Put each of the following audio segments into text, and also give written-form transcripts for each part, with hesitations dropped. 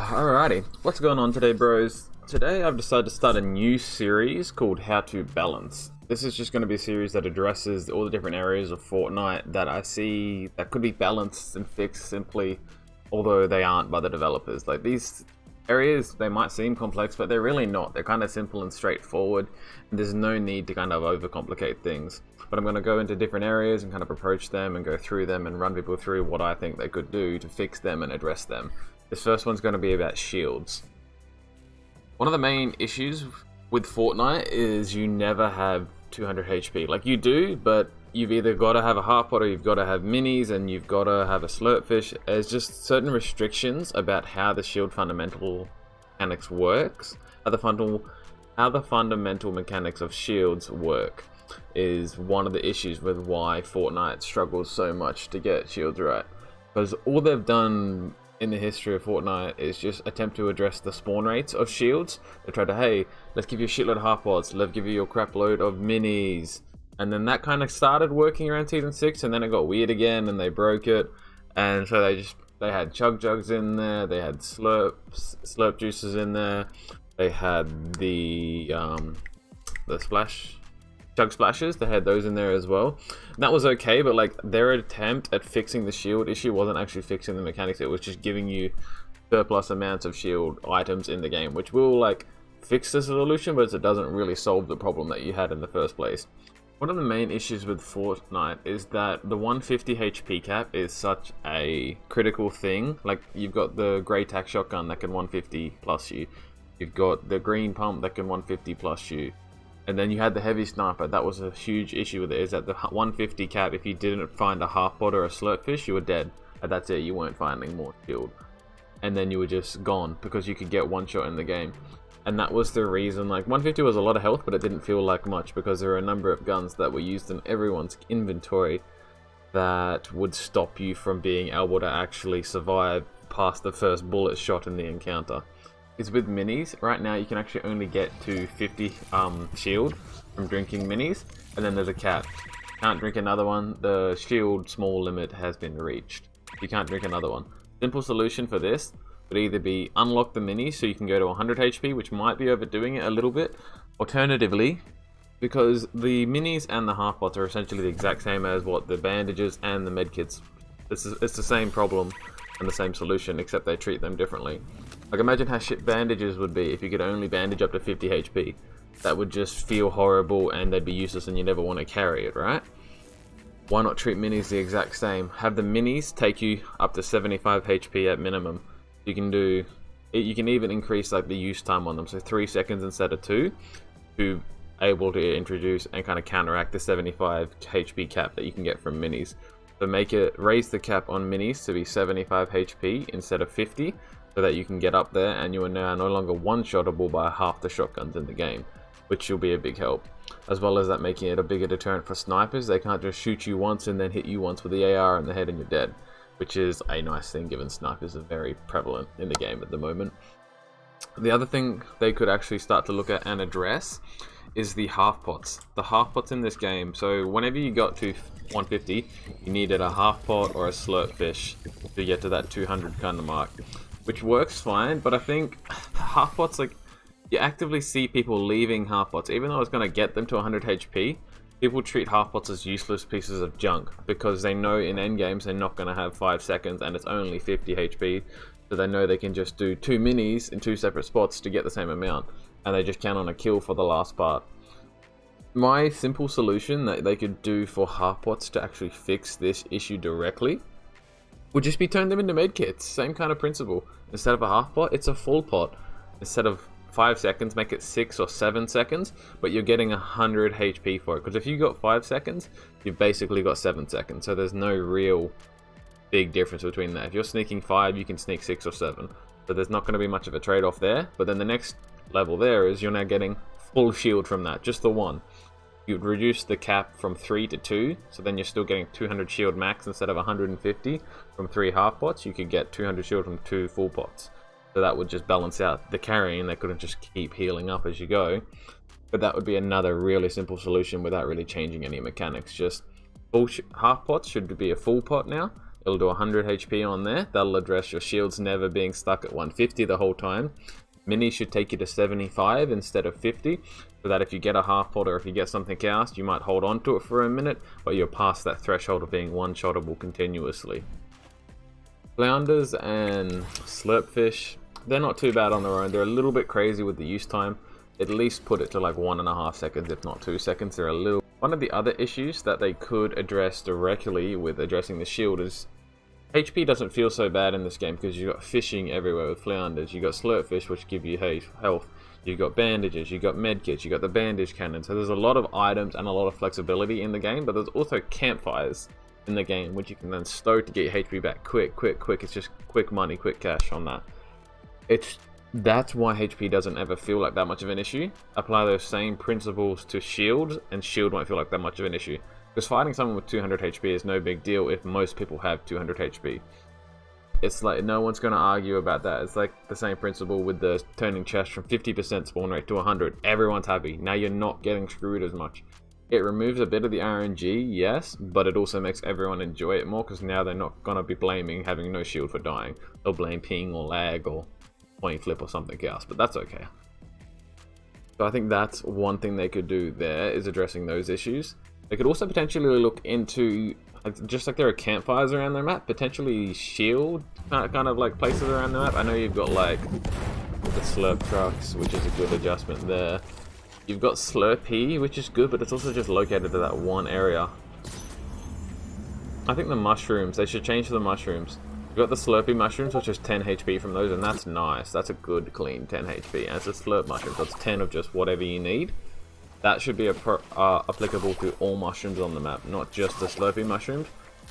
Alrighty, what's going on today, bros? Today I've decided to start a new series called How to Balance. This is just going to be a series that addresses all the different areas of Fortnite that I see that could be balanced and fixed simply, although they aren't by the developers. Like, these areas, they might seem complex, but they're really not. They're kind of simple and straightforward, and there's no need to kind of overcomplicate things. But I'm going to go into different areas and kind of approach them and go through them and run people through what I think they could do to fix them and address them. This first one's going to be about shields. One of the main issues with Fortnite is you never have 200 HP. Like, you do, but you've either got to have a heart pot or you've got to have minis and you've got to have a slurp fish. There's just certain restrictions about how the shield fundamental mechanics works. How the fundamental mechanics of shields work is one of the issues with why Fortnite struggles so much to get shields right. Because all they've done in the history of Fortnite is just attempt to address the spawn rates of shields. They tried to, hey, let's give you a shitload of half pods, let's give you a crap load of minis. And then that kind of started working around Season 6, and then it got weird again, and they broke it. And so they had chug jugs in there, they had slurp juices in there, they had the chug splashes, they had those in there as well. And that was okay, but like, their attempt at fixing the shield issue wasn't actually fixing the mechanics. It was just giving you surplus amounts of shield items in the game, which will like fix the solution, but it doesn't really solve the problem that you had in the first place. One of the main issues with Fortnite is that the 150 HP cap is such a critical thing. Like, you've got the grey tac shotgun that can 150 plus you, you've got the green pump that can 150 plus you, and then you had the heavy sniper. That was a huge issue with it, is that the 150 cap, if you didn't find a half pot or a slurp fish, you were dead. And that's it, you weren't finding more shield. And then you were just gone, because you could get one shot in the game. And that was the reason, like, 150 was a lot of health, but it didn't feel like much, because there were a number of guns that were used in everyone's inventory that would stop you from being able to actually survive past the first bullet shot in the encounter. Is with minis. Right now you can actually only get to 50 shield from drinking minis, and then there's a cap. Can't drink another one. The shield small limit has been reached. You can't drink another one. Simple solution for this would either be unlock the minis so you can go to 100 HP, which might be overdoing it a little bit. Alternatively, because the minis and the half pots are essentially the exact same as what the bandages and the medkits. It's the same problem and the same solution, except they treat them differently. Like, imagine how shit bandages would be if you could only bandage up to 50 HP. That would just feel horrible and they'd be useless and you never want to carry it, right? Why not treat minis the exact same? Have the minis take you up to 75 HP at minimum. You can even increase like the use time on them, so 3 seconds instead of 2, to able to introduce and kind of counteract the 75 HP cap that you can get from minis. So raise the cap on minis to be 75 HP instead of 50, so that you can get up there and you are now no longer one-shottable by half the shotguns in the game, which will be a big help. As well as that making it a bigger deterrent for snipers. They can't just shoot you once and then hit you once with the AR in the head and you're dead, which is a nice thing given snipers are very prevalent in the game at the moment. The other thing they could actually start to look at and address is the half pots. The half pots in this game, so whenever you got to 150, you needed a half pot or a slurp fish to get to that 200 kind of mark, which works fine, but I think half pots, like, you actively see people leaving half pots, even though it's going to get them to 100 HP. People treat half pots as useless pieces of junk because they know in endgames they're not going to have 5 seconds and it's only 50 HP, so they know they can just do 2 minis in 2 separate spots to get the same amount, and they just count on a kill for the last part. My simple solution that they could do for half pots to actually fix this issue directly would just be turn them into medkits. Same kind of principle. Instead of a half pot, it's a full pot. Instead of 5 seconds, make it 6 or 7 seconds, but you're getting 100 HP for it. Because if you got 5 seconds, you've basically got 7 seconds. So there's no real big difference between that. If you're sneaking 5, you can sneak 6 or 7. So there's not going to be much of a trade-off there. But then the next level there is you're now getting full shield from that, just the one. You'd reduce the cap from 3 to 2, so then you're still getting 200 shield max instead of 150 from 3 half pots. You could get 200 shield from 2 full pots. So that would just balance out the carrying. They couldn't just keep healing up as you go. But that would be another really simple solution without really changing any mechanics. Just half pots should be a full pot now, It'll do 100 HP on there. That'll address your shields never being stuck at 150 the whole time. Mini should take you to 75 instead of 50, so that if you get a half pot or if you get something cast, you might hold on to it for a minute, but you're past that threshold of being one-shottable continuously. Flounders and slurpfish, they're not too bad on their own. They're a little bit crazy with the use time. At least put it to like 1.5 seconds, if not 2 seconds. They're a little... One of the other issues that they could address directly with addressing the shield is HP doesn't feel so bad in this game because you've got fishing everywhere with flounders. You've got slurpfish, which give you health. You've got bandages, you've got medkits, you've got the bandage cannon. So there's a lot of items and a lot of flexibility in the game, but there's also campfires in the game, which you can then stow to get your HP back quick. It's just quick money, quick cash on that. That's why HP doesn't ever feel like that much of an issue. Apply those same principles to shield, and shield won't feel like that much of an issue. Because fighting someone with 200 HP is no big deal if most people have 200 HP. It's like, no one's going to argue about that. It's like the same principle with the turning chest from 50% spawn rate to 100. Everyone's happy. Now you're not getting screwed as much. It removes a bit of the RNG, yes, but it also makes everyone enjoy it more because now they're not going to be blaming having no shield for dying. They'll blame ping or lag or point flip or something else, but that's okay. So I think that's one thing they could do there, is addressing those issues. They could also potentially look into, just like there are campfires around their map, potentially shield kind of like places around the map. I know you've got like the slurp trucks, which is a good adjustment there. You've got Slurpee, which is good, but it's also just located to that one area. I think the mushrooms, they should change to the mushrooms. You've got the Slurpee mushrooms, which is 10 HP from those, and that's nice. That's a good, clean 10 HP. And it's a Slurp mushroom, so it's 10 of just whatever you need. That should be applicable to all mushrooms on the map, not just the Slurpee mushrooms.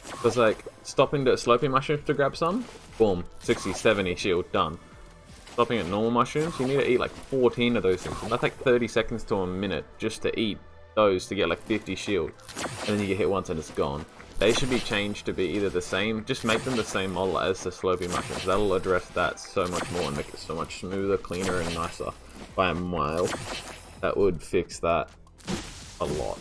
Because, like, stopping the Slurpee mushrooms to grab some, boom, 60, 70 shield, done. Stopping at normal mushrooms, you need to eat like 14 of those things. And that takes 30 seconds to a minute just to eat those to get like 50 shield. And then you get hit once and it's gone. They should be changed to be either the same, just make them the same model as the Slurpee mushrooms. That'll address that so much more and make it so much smoother, cleaner, and nicer by a mile. That would fix that a lot.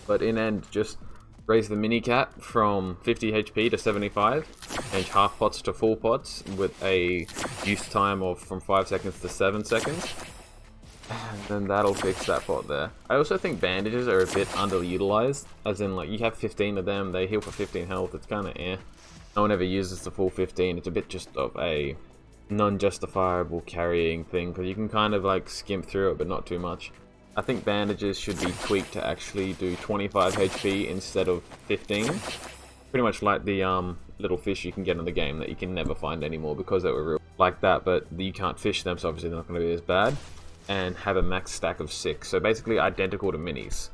But in end, just raise the mini cap from 50 HP to 75, change half pots to full pots with a use time of from 5 seconds to 7 seconds. And then that'll fix that pot there. I also think bandages are a bit underutilized, as in like you have 15 of them, they heal for 15 health, it's kind of no one ever uses the full 15, it's a bit just of a non-justifiable carrying thing, because you can kind of like skimp through it but not too much. I think bandages should be tweaked to actually do 25 HP instead of 15. Pretty much like the little fish you can get in the game that you can never find anymore because they were real like that, but you can't fish them, so obviously they're not going to be as bad. And have a max stack of 6, so basically identical to minis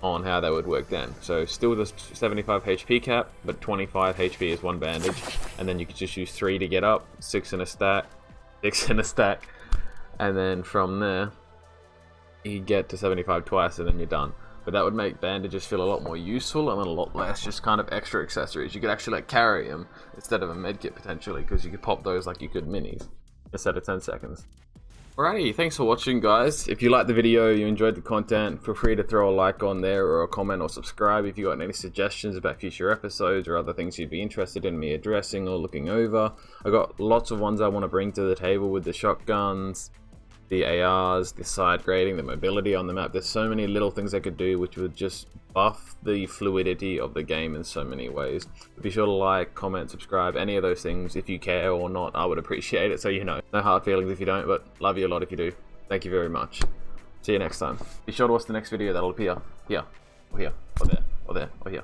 on how that would work then. So still the 75 HP cap, but 25 HP is one bandage, and then you could just use 3 to get up, 6 in a stack, 6 in a stack, and then from there you get to 75 twice and then you're done. But that would make bandages feel a lot more useful and a lot less just kind of extra accessories. You could actually like carry them instead of a medkit potentially, because you could pop those like you could minis instead of 10 seconds. Alrighty, thanks for watching guys. If you liked the video, you enjoyed the content, feel free to throw a like on there or a comment or subscribe if you got any suggestions about future episodes or other things you'd be interested in me addressing or looking over. I got lots of ones I want to bring to the table with the shotguns, the ARs, the side grading, the mobility on the map. There's so many little things I could do which would just buff the fluidity of the game in so many ways. Be sure to like, comment, subscribe, any of those things. If you care or not, I would appreciate it, so you know. No hard feelings if you don't, but love you a lot if you do. Thank you very much. See you next time. Be sure to watch the next video that'll appear here, or here, or there, or there, or here.